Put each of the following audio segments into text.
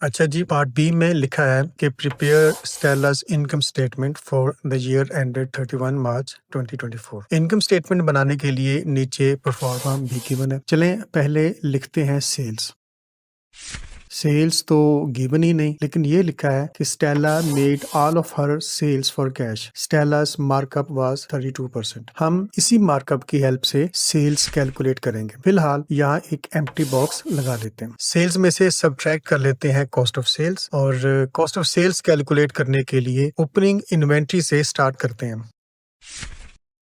अच्छा जी, part B में लिखा है कि prepare Stella's income statement for the year ended 31 March 2024। Income statement बनाने के लिए नीचे प्रोफार्मा भी गिवन है। चलें पहले लिखते हैं सेल्स। सेल्स तो गिवन ही नहीं, लेकिन ये लिखा है कि Stella made all of her sales for cash. Stella's markup was 32%। हम इसी मार्कअप की हेल्प से सेल्स कैलकुलेट करेंगे। फिलहाल यहाँ एक एम्प्टी बॉक्स लगा लेते हैं। सेल्स में से सब्ट्रैक्ट कर लेते हैं कॉस्ट ऑफ सेल्स, और कॉस्ट ऑफ सेल्स कैलकुलेट करने के लिए ओपनिंग इन्वेंट्री से स्टार्ट करते हैं।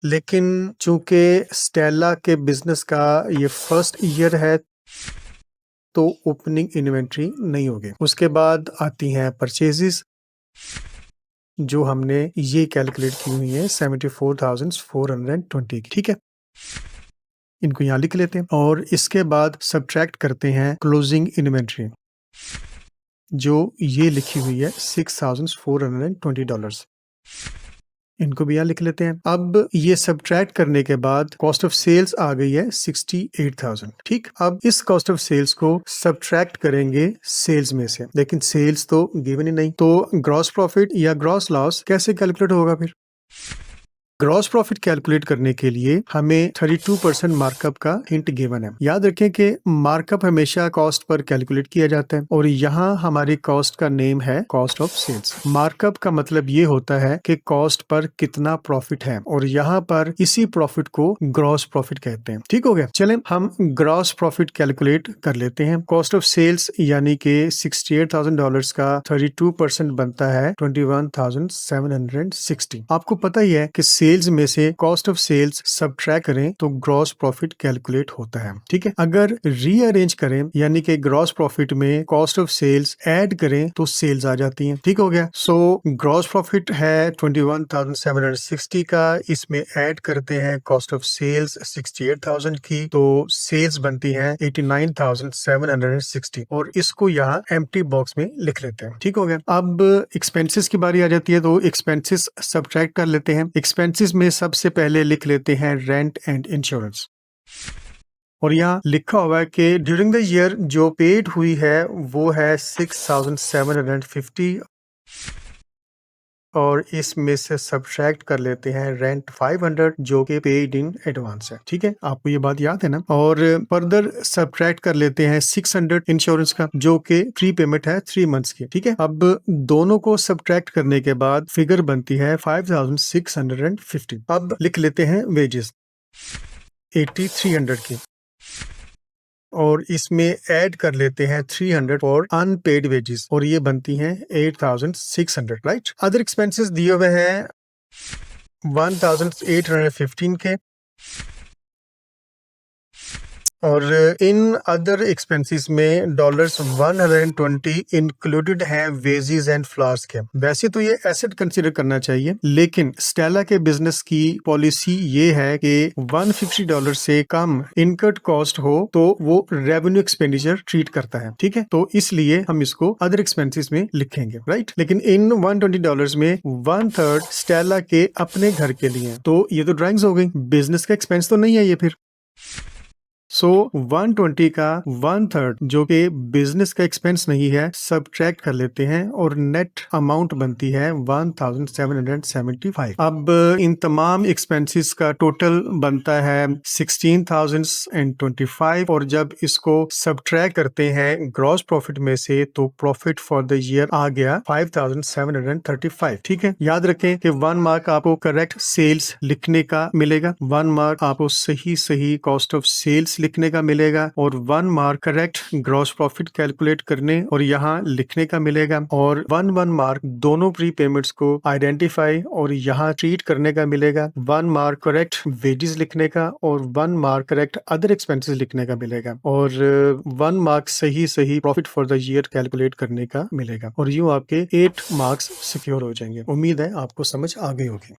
लेकिन चूंकि स्टेला के बिजनेस का ये फर्स्ट ईयर है तो ओपनिंग इन्वेंट्री नहीं होगी। उसके बाद आती हैं परचेजेस, जो हमने ये कैलकुलेट की हुई है 74,420 की। ठीक है, इनको यहाँ लिख लेते हैं और इसके बाद सब्ट्रैक्ट करते हैं क्लोजिंग इन्वेंट्री, जो ये लिखी हुई है $6,420। इनको भी यहाँ लिख लेते हैं। अब ये सब्ट्रैक्ट करने के बाद कॉस्ट ऑफ सेल्स आ गई है 68,000। ठीक, अब इस कॉस्ट ऑफ सेल्स को सब्ट्रैक्ट करेंगे सेल्स में से, लेकिन सेल्स तो गिवन ही नहीं, तो ग्रॉस प्रॉफिट या ग्रॉस लॉस कैसे कैलकुलेट होगा? फिर ग्रॉस प्रॉफिट कैलकुलेट करने के लिए हमें 32% मार्कअप का हिंट गिवन है। याद रखें कि मार्कअप हमेशा कॉस्ट पर कैलकुलेट किया जाता है, और यहाँ हमारी कॉस्ट का नेम है कॉस्ट ऑफ सेल्स। मार्कअप का मतलब ये होता है कि कॉस्ट पर कितना प्रॉफिट है, और यहाँ पर इसी प्रॉफिट को ग्रॉस प्रॉफिट कहते हैं। ठीक हो गया, चलें हम ग्रॉस प्रॉफिट कैलकुलेट कर लेते हैं। कॉस्ट ऑफ सेल्स यानी कि $68,000 का 32% बनता है 21,760। आपको पता ही है कि सेल्स में से कॉस्ट ऑफ सेल्स सब्ट्रैक्ट करें तो ग्रॉस प्रॉफिट कैलकुलेट होता है। ठीक है, अगर रीअरेंज करें यानी कि ग्रॉस प्रॉफिट में कॉस्ट ऑफ सेल्स ऐड करें तो सेल्स आ जाती हैं। ठीक हो गया, सो ग्रॉस प्रॉफिट है 21,760 का, इसमें ऐड करते हैं कॉस्ट ऑफ सेल्स 68,000 की, तो सेल्स बनती है 89,760, और इसको यहाँ एम्प्टी बॉक्स में लिख लेते हैं। ठीक हो गया, अब एक्सपेंसेस की बारी आ जाती है, तो एक्सपेंसेस सब्ट्रैक्ट कर लेते हैं। एक्सपेंसेस में सबसे पहले लिख लेते हैं रेंट एंड इंश्योरेंस, और यहाँ लिखा हुआ है कि ड्यूरिंग द ईयर जो पेड हुई है वो है 6,750, और इसमें से सब्ट्रैक्ट कर लेते हैं रेंट 500 जो कि पेड इन एडवांस है। ठीक है, आपको ये बात याद है ना? और फर्दर सब्ट्रैक्ट कर लेते हैं 600 इंश्योरेंस का, जो कि प्री पेमेंट है 3 मंथ्स की। ठीक है, अब दोनों को सब्ट्रैक्ट करने के बाद फिगर बनती है 5,650। अब लिख लेते हैं वेजेस 8,300 की, और इसमें ऐड कर लेते हैं 300 फॉर अनपेड वेजेस, और ये बनती हैं 8,600। राइट, अदर एक्सपेंसेस दिए हुए हैं 1,815 के, और इन अदर एक्सपेंसेस में $120 इंक्लूडेड हैं वेजेस एंड फ्लावर्स के। वैसे तो ये एसेट कंसीडर करना चाहिए, लेकिन स्टेला के बिजनेस की पॉलिसी ये है कि $150 से कम इनकट कॉस्ट हो तो वो रेवेन्यू एक्सपेंडिचर ट्रीट करता है। ठीक है, तो इसलिए हम इसको अदर एक्सपेंसेस में लिखेंगे। राइट, लेकिन इन $120 में 1/3 स्टेला के अपने घर के लिए, तो ये तो ड्राइंग्स हो गई, बिजनेस का एक्सपेंस तो नहीं है ये। फिर सो 120 का 1/3 जो कि बिजनेस का एक्सपेंस नहीं है, सब्ट्रैक्ट कर लेते हैं, और नेट अमाउंट बनती है 1,775। अब इन तमाम एक्सपेंसेस का टोटल बनता है 16,025, और जब इसको सब्ट्रैक्ट करते हैं ग्रॉस प्रॉफिट में से तो प्रॉफिट फॉर द ईयर आ गया 5,735। ठीक है, याद रखें कि 1 मार्क आपको करेक्ट सेल्स लिखने का मिलेगा, 1 मार्क आपको सही कॉस्ट ऑफ सेल्स लिखने का मिलेगा, और 1 mark correct gross profit calculate करने और यहाँ लिखने का मिलेगा, और 1 मार्क दोनों प्री पेमेंट्स को आइडेंटिफाई और यहाँ ट्रीट करने का मिलेगा, 1 मार्क करेक्ट वेजेस लिखने का, और 1 मार्क करेक्ट अदर एक्सपेंसेस लिखने का मिलेगा, और 1 मार्क सही profit for the year calculate करने का मिलेगा, और यूं आपके 8 मार्क्स सिक्योर हो जाएंगे। उम्मीद है आपको समझ आ गई होगी।